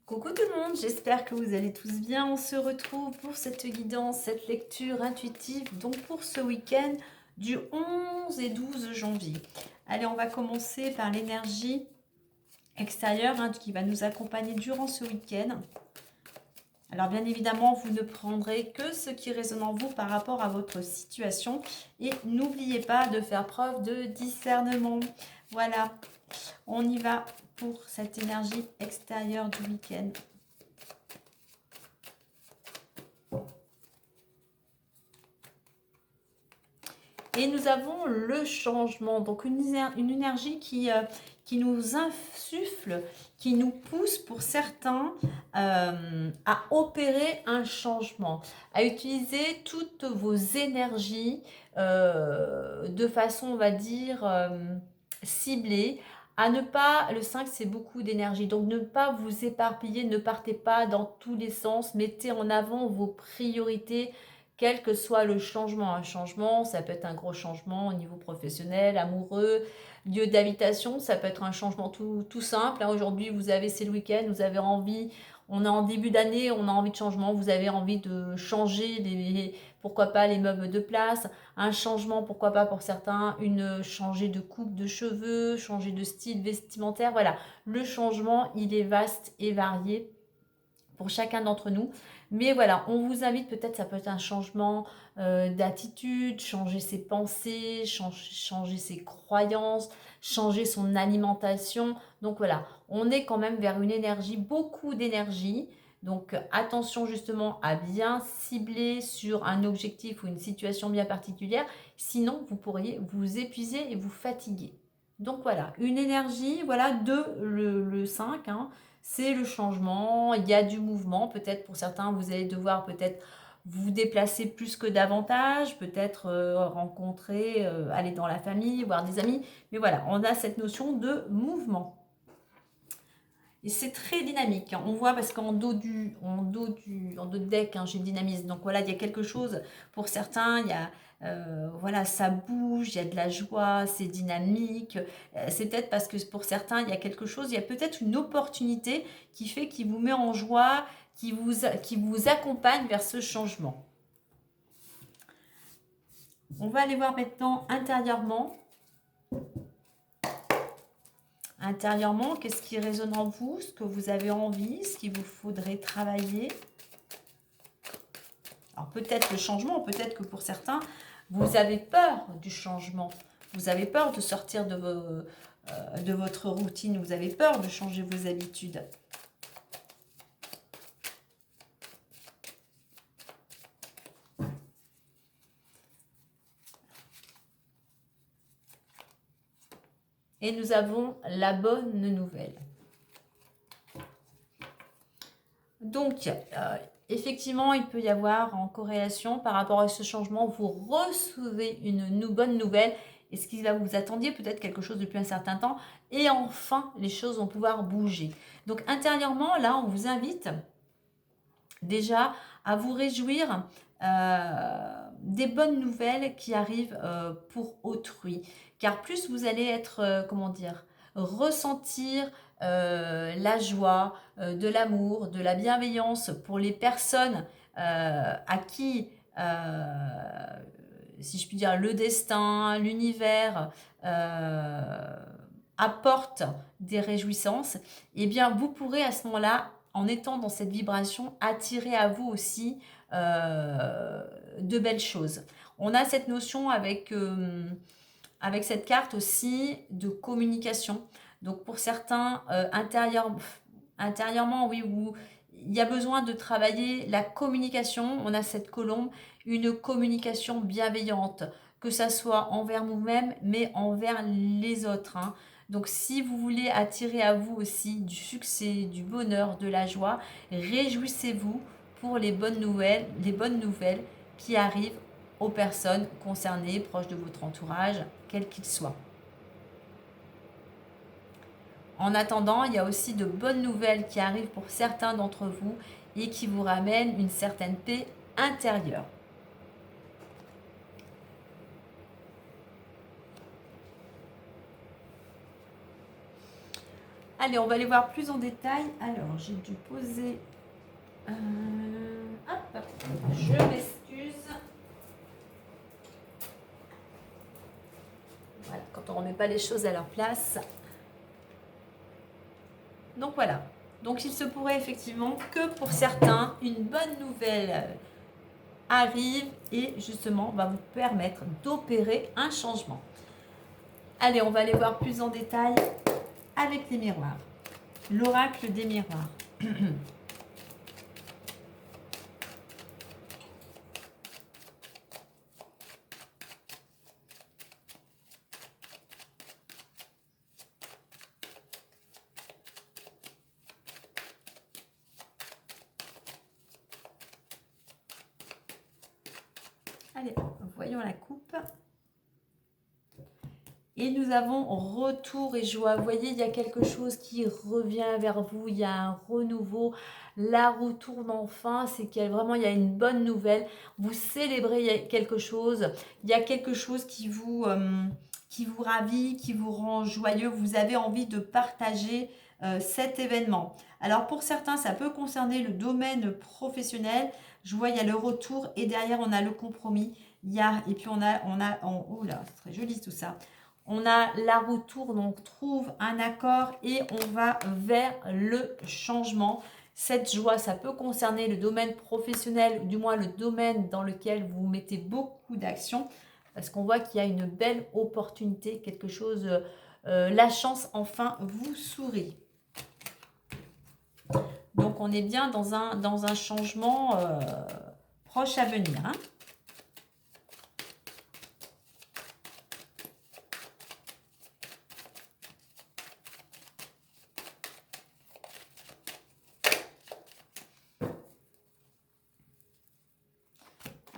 Coucou tout le monde, j'espère que vous allez tous bien. On se retrouve pour cette guidance, cette lecture intuitive, donc pour ce week-end du 11 et 12 janvier. Allez, on va commencer par l'énergie extérieure qui va nous accompagner durant ce week-end. Alors bien évidemment, vous ne prendrez que ce qui résonne en vous par rapport à votre situation. Et n'oubliez pas de faire preuve de discernement. Voilà, on y va pour cette énergie extérieure du week-end. Et nous avons le changement, donc une énergie qui nous insuffle, qui nous pousse pour certains à opérer un changement, à utiliser toutes vos énergies de façon, on va dire, ciblée, à ne pas, le 5 c'est beaucoup d'énergie, donc ne pas vous éparpiller, ne partez pas dans tous les sens, mettez en avant vos priorités, quel que soit le changement. Un changement, ça peut être un gros changement au niveau professionnel, amoureux, lieu d'habitation, ça peut être un changement tout simple. Aujourd'hui, c'est le week-end, vous avez envie, on est en début d'année, on a envie de changement, vous avez envie de changer, pourquoi pas les meubles de place, un changement, pourquoi pas pour certains, changer de coupe de cheveux, changer de style vestimentaire. Voilà, le changement, il est vaste et varié pour chacun d'entre nous. Mais voilà, on vous invite, peut-être ça peut être un changement d'attitude, changer ses pensées, changer ses croyances, changer son alimentation. Donc voilà, on est quand même vers une énergie, beaucoup d'énergie. Donc attention justement à bien cibler sur un objectif ou une situation bien particulière. Sinon, vous pourriez vous épuiser et vous fatiguer. Donc voilà, une énergie, voilà, le 5, c'est le changement, il y a du mouvement, peut-être pour certains vous allez devoir peut-être vous déplacer plus que davantage, peut-être rencontrer, aller dans la famille, voir des amis, mais voilà, on a cette notion de mouvement. Et c'est très dynamique, on voit parce qu'en dos de deck, j'ai le dynamisme, donc voilà, il y a quelque chose, pour certains, il y a, voilà, ça bouge, il y a de la joie, c'est dynamique, c'est peut-être parce que pour certains, il y a quelque chose, il y a peut-être une opportunité qui vous met en joie, qui vous accompagne vers ce changement. On va aller voir maintenant intérieurement. Intérieurement, qu'est-ce qui résonne en vous, ce que vous avez envie, ce qu'il vous faudrait travailler. Alors peut-être le changement, peut-être que pour certains, vous avez peur du changement. Vous avez peur de sortir de votre routine, vous avez peur de changer vos habitudes. Et nous avons la bonne nouvelle. Donc, effectivement, il peut y avoir en corrélation par rapport à ce changement, vous recevez une bonne nouvelle. Et ce qui va vous attendiez, peut-être quelque chose depuis un certain temps. Et enfin, les choses vont pouvoir bouger. Donc, intérieurement, là, on vous invite déjà à vous réjouir des bonnes nouvelles qui arrivent pour autrui. Car plus vous allez être, comment dire, ressentir la joie, de l'amour, de la bienveillance pour les personnes à qui, si je puis dire, le destin, l'univers apporte des réjouissances, eh bien vous pourrez à ce moment-là, en étant dans cette vibration, attirer à vous aussi de belles choses. On a cette notion avec cette carte aussi de communication. Donc pour certains, intérieurement, oui, il y a besoin de travailler la communication. On a cette colombe, une communication bienveillante, que ça soit envers nous-mêmes, mais envers les autres. Donc si vous voulez attirer à vous aussi du succès, du bonheur, de la joie, réjouissez-vous pour les bonnes nouvelles qui arrivent aux personnes concernées, proches de votre entourage, quel qu'il soit. En attendant, il y a aussi de bonnes nouvelles qui arrivent pour certains d'entre vous et qui vous ramènent une certaine paix intérieure. Allez, on va aller voir plus en détail. Alors, j'ai dû poser... hop, je m'excuse. Voilà, quand on ne remet pas les choses à leur place. Donc voilà. Donc il se pourrait effectivement que pour certains, une bonne nouvelle arrive et justement va vous permettre d'opérer un changement. Allez, on va aller voir plus en détail avec les miroirs. L'oracle des miroirs. Allez, voyons la coupe. Et nous avons retour et joie. Vous voyez, il y a quelque chose qui revient vers vous. Il y a un renouveau. La roue tourne enfin. C'est qu'il y a vraiment, il y a une bonne nouvelle. Vous célébrez quelque chose. Il y a quelque chose qui vous ravit, qui vous rend joyeux. Vous avez envie de partager cet événement. Alors pour certains, ça peut concerner le domaine professionnel. Je vois, il y a le retour et derrière, on a le compromis. Et puis oh là, c'est très joli tout ça. On a la roue tourne, on trouve un accord et on va vers le changement. Cette joie, ça peut concerner le domaine professionnel, ou du moins le domaine dans lequel vous mettez beaucoup d'action, parce qu'on voit qu'il y a une belle opportunité, quelque chose, la chance enfin vous sourit. Donc on est bien dans un changement proche à venir, hein.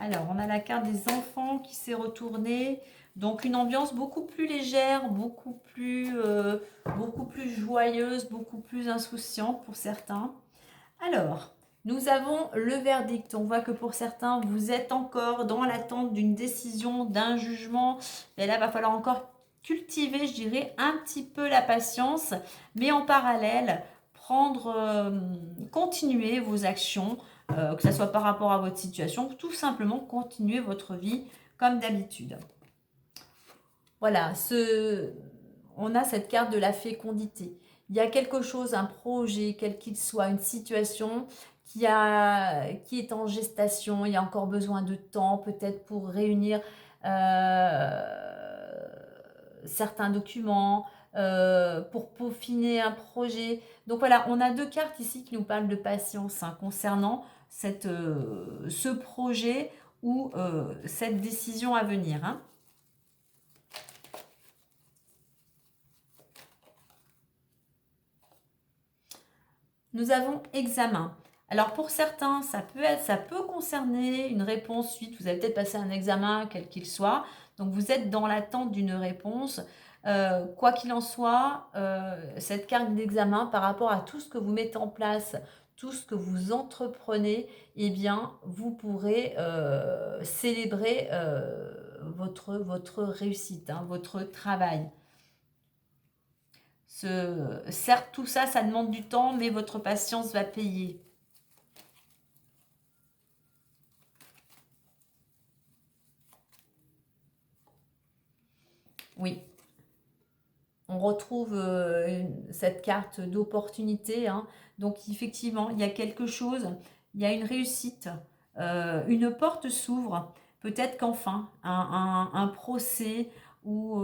Alors, on a la carte des enfants qui s'est retournée. Donc, une ambiance beaucoup plus légère, beaucoup plus joyeuse, beaucoup plus insouciante pour certains. Alors, nous avons le verdict. On voit que pour certains, vous êtes encore dans l'attente d'une décision, d'un jugement. Et là, il va falloir encore cultiver, je dirais, un petit peu la patience. Mais en parallèle, continuer vos actions. Que ce soit par rapport à votre situation, tout simplement continuer votre vie comme d'habitude. Voilà, on a cette carte de la fécondité. Il y a quelque chose, un projet, quel qu'il soit, une situation qui est en gestation. Il y a encore besoin de temps, peut-être pour réunir certains documents, pour peaufiner un projet. Donc voilà, on a deux cartes ici qui nous parlent de patience concernant ce projet ou cette décision à venir, hein. Nous avons examen. Alors pour certains, ça peut concerner une réponse suite. Vous avez peut-être passé un examen, quel qu'il soit. Donc vous êtes dans l'attente d'une réponse. Quoi qu'il en soit, cette carte d'examen par rapport à tout ce que vous mettez en place, tout ce que vous entreprenez, eh bien, vous pourrez célébrer votre réussite, hein, votre travail. Certes, tout ça, ça demande du temps, mais votre patience va payer. Oui. On retrouve cette carte d'opportunité, hein. Donc, effectivement, il y a quelque chose, il y a une réussite, une porte s'ouvre. Peut-être qu'enfin, un procès ou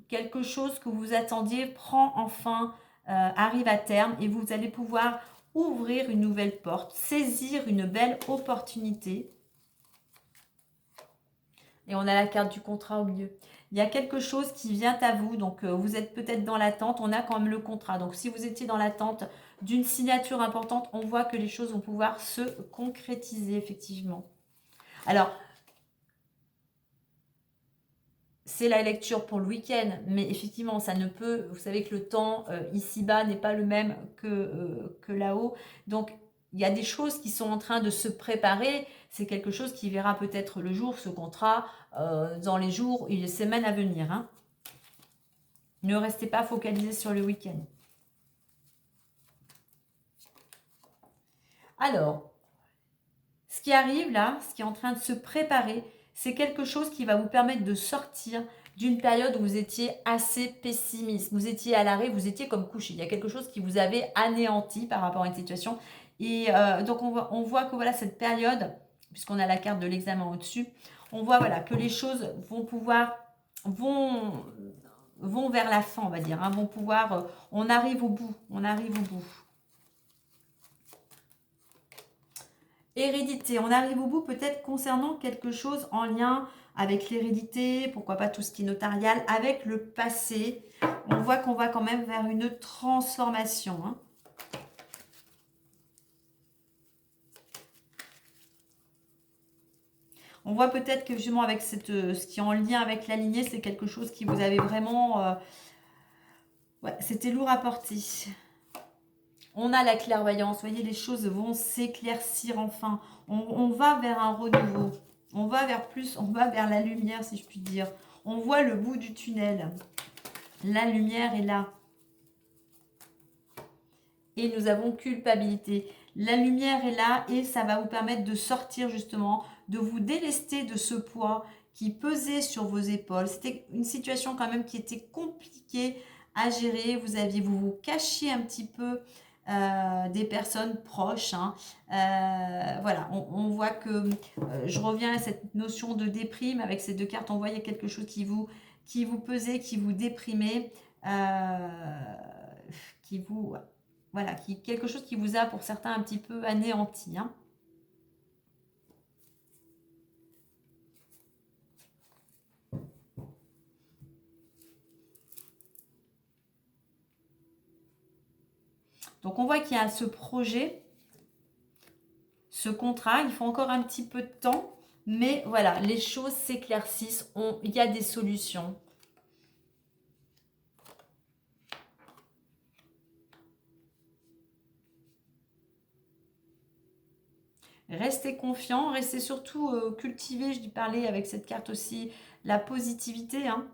quelque chose que vous attendiez prend enfin, arrive à terme et vous allez pouvoir ouvrir une nouvelle porte, saisir une belle opportunité. Et on a la carte du contrat au milieu. Il y a quelque chose qui vient à vous, donc vous êtes peut-être dans l'attente, on a quand même le contrat. Donc si vous étiez dans l'attente d'une signature importante, on voit que les choses vont pouvoir se concrétiser effectivement. Alors, c'est la lecture pour le week-end, mais effectivement, ça ne peut... Vous savez que le temps ici-bas n'est pas le même que là-haut. Donc, il y a des choses qui sont en train de se préparer. C'est quelque chose qui verra peut-être le jour, ce contrat, dans les jours et les semaines à venir, hein. Ne restez pas focalisé sur le week-end. Alors, ce qui arrive là, ce qui est en train de se préparer, c'est quelque chose qui va vous permettre de sortir d'une période où vous étiez assez pessimiste. Vous étiez à l'arrêt, vous étiez comme couché. Il y a quelque chose qui vous avait anéanti par rapport à une situation. Et donc, on voit que voilà, cette période, puisqu'on a la carte de l'examen au-dessus, on voit voilà, que les choses vont pouvoir, vont vers la fin, on va dire. Hein, vont pouvoir, on arrive au bout, on arrive au bout. Hérédité, on arrive au bout peut-être concernant quelque chose en lien avec l'hérédité, pourquoi pas tout ce qui est notarial, avec le passé. On voit qu'on va quand même vers une transformation. Hein. On voit peut-être que justement avec ce qui est en lien avec la lignée, c'est quelque chose qui vous avait vraiment... ouais, c'était lourd à porter. On a la clairvoyance, vous voyez, les choses vont s'éclaircir enfin. On va vers un renouveau. On va vers plus, on va vers la lumière, si je puis dire. On voit le bout du tunnel. La lumière est là. Et nous avons culpabilité. La lumière est là et ça va vous permettre de sortir justement, de vous délester de ce poids qui pesait sur vos épaules. C'était une situation quand même qui était compliquée à gérer. Vous vous cachiez un petit peu des personnes proches. Hein. Voilà, on voit que je reviens à cette notion de déprime avec ces deux cartes. On voit qu'il y a quelque chose qui vous pesait, qui vous déprimait, qui vous... Voilà, quelque chose qui vous a pour certains un petit peu anéanti. Hein. Donc on voit qu'il y a ce projet, ce contrat, il faut encore un petit peu de temps, mais voilà, les choses s'éclaircissent, il y a des solutions. Restez confiant, restez surtout cultivé, je dis parler avec cette carte aussi, la positivité. Hein.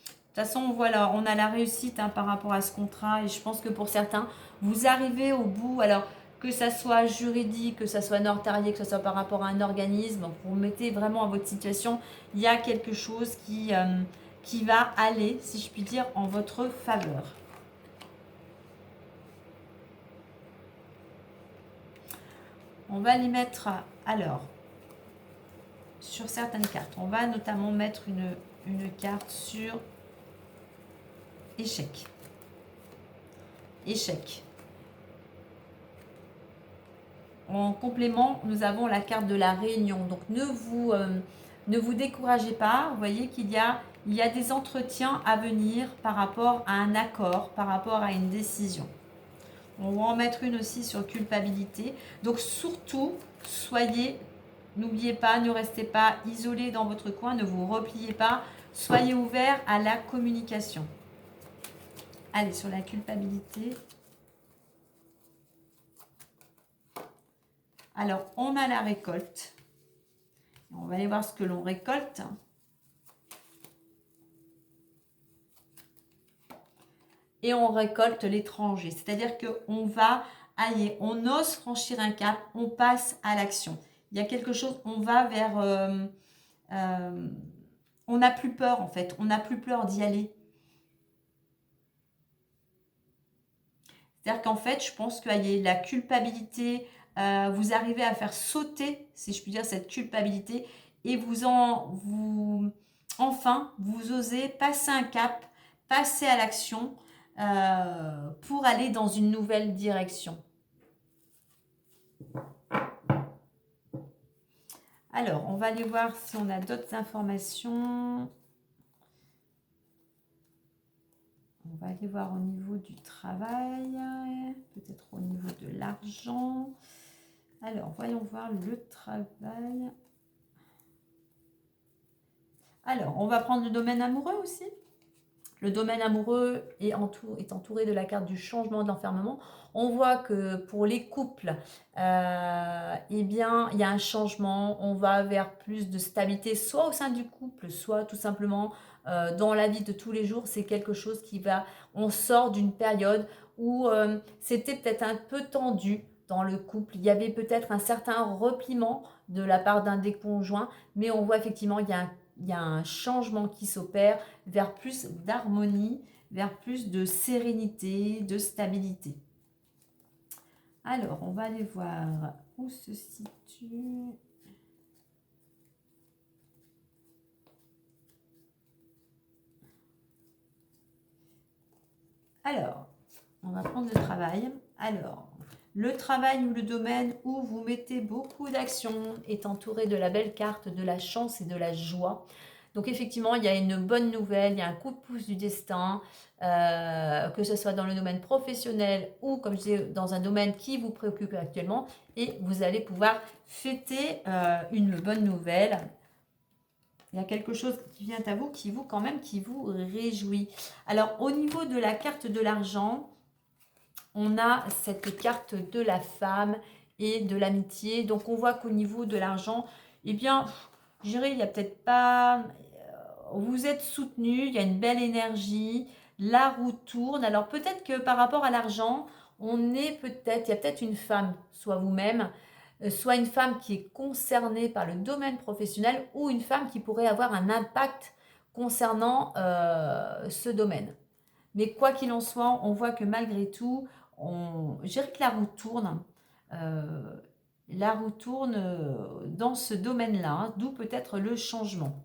De toute façon, voilà, on a la réussite hein, par rapport à ce contrat et je pense que pour certains, vous arrivez au bout, alors que ça soit juridique, que ça soit notarié, que ce soit par rapport à un organisme, vous mettez vraiment à votre situation, il y a quelque chose qui va aller, si je puis dire, en votre faveur. On va les mettre, alors, sur certaines cartes. On va notamment mettre une carte sur échec. Échec. En complément, nous avons la carte de la réunion. Donc, ne vous découragez pas. Vous voyez qu'il y a des entretiens à venir par rapport à un accord, par rapport à une décision. On va en mettre une aussi sur culpabilité. Donc, surtout, n'oubliez pas, ne restez pas isolés dans votre coin, ne vous repliez pas. Soyez ouverts à la communication. Allez, sur la culpabilité. Alors, on a la récolte. On va aller voir ce que l'on récolte. Et on récolte l'étranger. C'est-à-dire qu'on va aller, on ose franchir un cap, on passe à l'action. Il y a quelque chose, on va vers... on n'a plus peur en fait, on n'a plus peur d'y aller. C'est-à-dire qu'en fait, je pense qu'il y a la culpabilité, vous arrivez à faire sauter, si je puis dire, cette culpabilité et enfin, vous osez passer un cap, passer à l'action pour aller dans une nouvelle direction. Alors, on va aller voir si on a d'autres informations. On va aller voir au niveau du travail, peut-être au niveau de l'argent. Alors, voyons voir le travail. Alors, on va prendre le domaine amoureux aussi. Le domaine amoureux est entouré de la carte du changement, de l'enfermement. On voit que pour les couples, eh bien, il y a un changement. On va vers plus de stabilité, soit au sein du couple, soit tout simplement dans la vie de tous les jours. C'est quelque chose qui va... On sort d'une période où c'était peut-être un peu tendu dans le couple. Il y avait peut-être un certain repliement de la part d'un des conjoints, mais on voit effectivement il y a un changement qui s'opère vers plus d'harmonie, vers plus de sérénité, de stabilité. Alors, on va aller voir où se situe... Alors, on va prendre le travail. Alors, le travail ou le domaine où vous mettez beaucoup d'action est entouré de la belle carte de la chance et de la joie. Donc effectivement, il y a une bonne nouvelle, il y a un coup de pouce du destin, que ce soit dans le domaine professionnel ou, comme je disais, dans un domaine qui vous préoccupe actuellement. Et vous allez pouvoir fêter une bonne nouvelle. Il y a quelque chose qui vient à vous, qui vous réjouit. Alors, au niveau de la carte de l'argent, on a cette carte de la femme et de l'amitié. Donc, on voit qu'au niveau de l'argent, eh bien, je dirais, il n'y a peut-être pas... Vous êtes soutenu, il y a une belle énergie, la roue tourne. Alors, peut-être que par rapport à l'argent, il y a peut-être une femme, soit vous-même, soit une femme qui est concernée par le domaine professionnel ou une femme qui pourrait avoir un impact concernant ce domaine. Mais quoi qu'il en soit, on voit que malgré tout, je dirais que euh, la roue tourne dans ce domaine-là, hein, d'où peut-être le changement.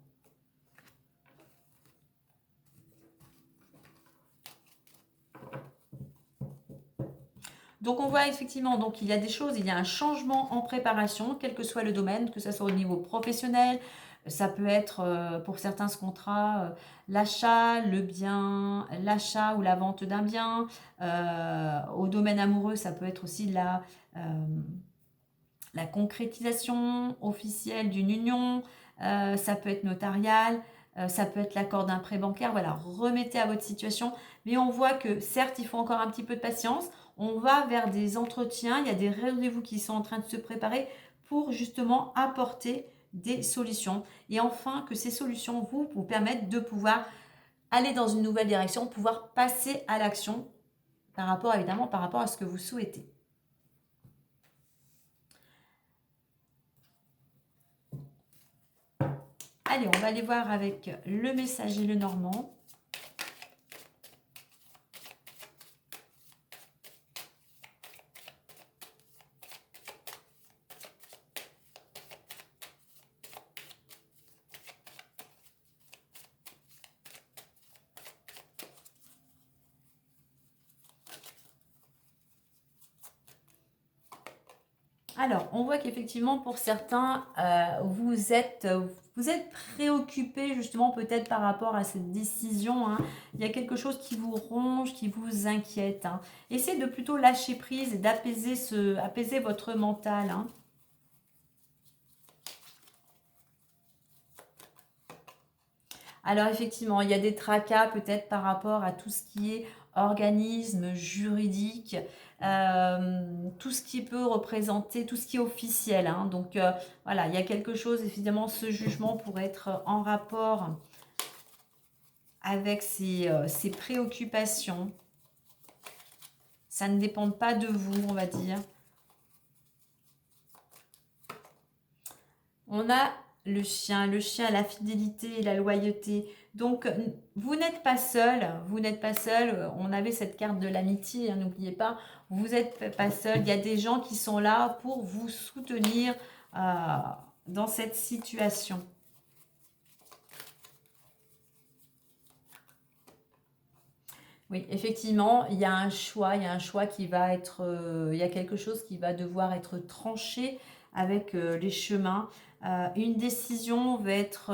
Donc on voit effectivement, donc il y a des choses, il y a un changement en préparation, quel que soit le domaine, que ce soit au niveau professionnel, ça peut être pour certains ce contrat, l'achat, le bien, l'achat ou la vente d'un bien. Au domaine amoureux, ça peut être aussi la concrétisation officielle d'une union, ça peut être notarial, ça peut être l'accord d'un prêt bancaire. Voilà, remettez à votre situation. Mais on voit que certes, il faut encore un petit peu de patience. On va vers des entretiens, il y a des rendez-vous qui sont en train de se préparer pour justement apporter des solutions. Et enfin, que ces solutions vous permettent de pouvoir aller dans une nouvelle direction, pouvoir passer à l'action par rapport à ce que vous souhaitez. Allez, on va aller voir avec le messager le Normand. Alors, on voit qu'effectivement, pour certains, vous êtes préoccupé justement peut-être par rapport à cette décision, hein. Il y a quelque chose qui vous ronge, qui vous inquiète, hein. Essayez de plutôt lâcher prise et apaiser votre mental, hein. Alors effectivement, il y a des tracas peut-être par rapport à tout ce qui est organisme juridique, tout ce qui peut représenter, tout ce qui est officiel, hein. Donc voilà, il y a quelque chose, évidemment, ce jugement pourrait être en rapport avec ces préoccupations. Ça ne dépend pas de vous, on va dire. On a le chien, la fidélité et la loyauté. Donc, vous n'êtes pas seul, On avait cette carte de l'amitié, hein, n'oubliez pas, vous n'êtes pas seul. Il y a des gens qui sont là pour vous soutenir dans cette situation. Oui, effectivement, il y a un choix, qui va être, il y a quelque chose qui va devoir être tranché avec les chemins. Une décision va être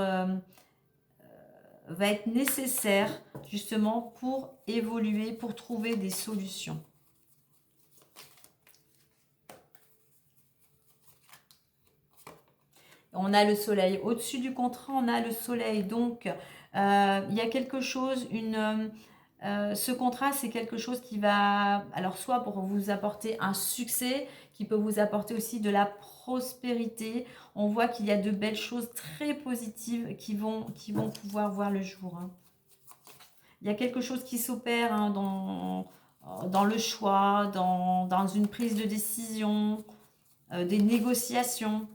nécessaire justement pour évoluer, pour trouver des solutions. On a le soleil. Au-dessus du contrat, on a le soleil. Donc, Il y a quelque chose, ce contrat, c'est quelque chose qui va, alors soit pour vous apporter un succès, qui peut vous apporter aussi de la prospérité. On voit qu'il y a de belles choses très positives qui vont pouvoir voir le jour, hein. Il y a quelque chose qui s'opère, hein, dans le choix, dans une prise de décision, des négociations.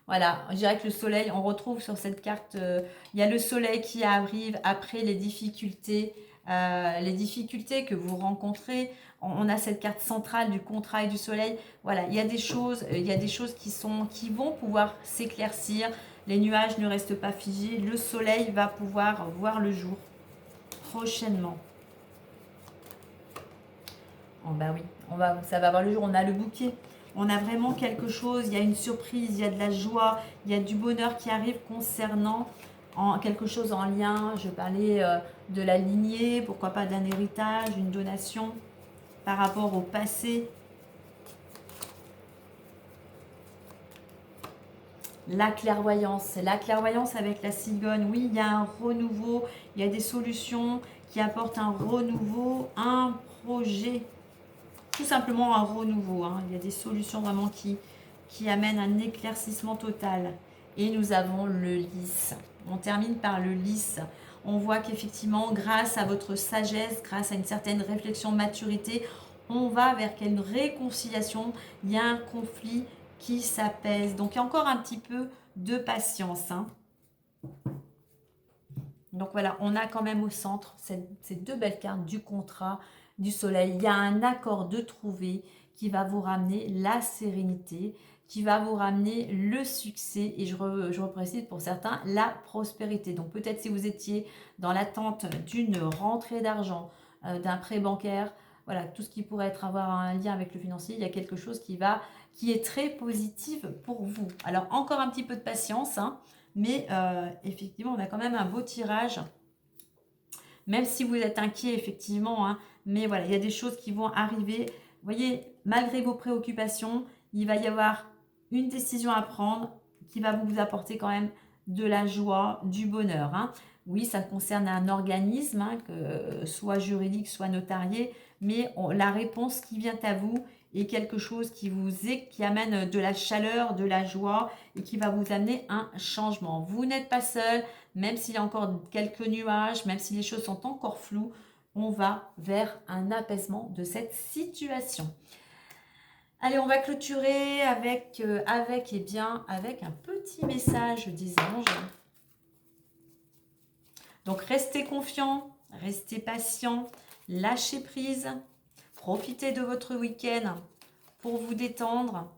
Voilà, je dirais que le soleil, on retrouve sur cette carte, il y a le soleil qui arrive après les difficultés que vous rencontrez. On a cette carte centrale du contrat et du soleil. Voilà, il y a des choses qui vont pouvoir s'éclaircir. Les nuages ne restent pas figés. Le soleil va pouvoir voir le jour prochainement. Oh bah oui, ça va voir le jour. On a le bouquet. On a vraiment quelque chose, il y a une surprise, il y a de la joie, il y a du bonheur qui arrive concernant quelque chose en lien. Je parlais de la lignée, pourquoi pas d'un héritage, une donation par rapport au passé. La clairvoyance avec la cigogne. Oui, il y a un renouveau, il y a des solutions qui apportent un renouveau, un projet. Tout simplement un renouveau, hein. Il y a des solutions vraiment qui amènent un éclaircissement total. Et nous avons le lys. On termine par le lys. On voit qu'effectivement, grâce à votre sagesse, grâce à une certaine réflexion, maturité, on va vers une réconciliation. Il y a un conflit qui s'apaise. Donc, il y a encore un petit peu de patience, hein. Donc voilà, on a quand même au centre ces deux belles cartes du contrat, du soleil. Il y a un accord de trouver qui va vous ramener la sérénité, qui va vous ramener le succès et je reprécise pour certains la prospérité. Donc peut-être si vous étiez dans l'attente d'une rentrée d'argent, d'un prêt bancaire, voilà, tout ce qui pourrait avoir un lien avec le financier, il y a quelque chose qui est très positif pour vous. Alors encore un petit peu de patience, hein, mais effectivement, on a quand même un beau tirage. Même si vous êtes inquiet, effectivement, hein, mais voilà, il y a des choses qui vont arriver. Vous voyez, malgré vos préoccupations, il va y avoir une décision à prendre qui va vous apporter quand même de la joie, du bonheur, hein. Oui, ça concerne un organisme, hein, soit juridique, soit notarié, mais la réponse qui vient à vous est quelque chose qui amène de la chaleur, de la joie et qui va vous amener un changement. Vous n'êtes pas seul, même s'il y a encore quelques nuages, même si les choses sont encore floues, on va vers un apaisement de cette situation. Allez, on va clôturer avec un petit message des anges. Donc, restez confiants, restez patients, lâchez prise, profitez de votre week-end pour vous détendre.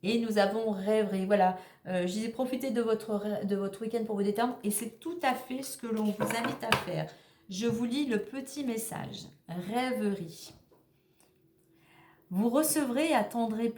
Et nous avons rêverie. Voilà, je disais profitez de votre week-end pour vous détendre. Et c'est tout à fait ce que l'on vous invite à faire. Je vous lis le petit message. Rêverie. Vous recevrez et attendrez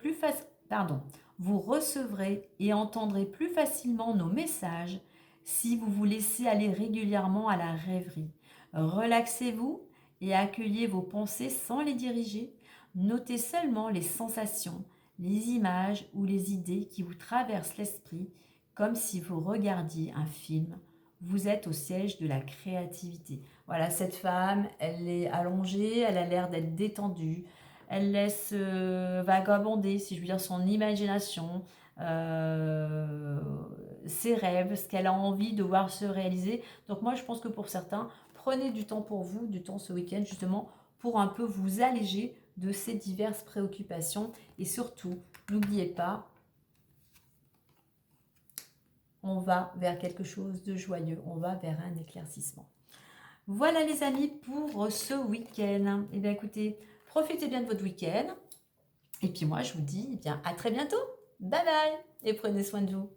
Vous recevrez et entendrez plus facilement nos messages si vous vous laissez aller régulièrement à la rêverie. Relaxez-vous et accueillez vos pensées sans les diriger. Notez seulement les sensations, les images ou les idées qui vous traversent l'esprit comme si vous regardiez un film. Vous êtes au siège de la créativité. Voilà, cette femme, elle est allongée, elle a l'air d'être détendue. Elle laisse vagabonder, si je veux dire, son imagination, ses rêves, ce qu'elle a envie de voir se réaliser. Donc moi, je pense que pour certains, prenez du temps pour vous, du temps ce week-end, justement, pour un peu vous alléger de ces diverses préoccupations. Et surtout, n'oubliez pas, on va vers quelque chose de joyeux, on va vers un éclaircissement. Voilà les amis pour ce week-end. Et bien écoutez, profitez bien de votre week-end. Et puis moi, je vous dis à très bientôt. Bye bye et prenez soin de vous.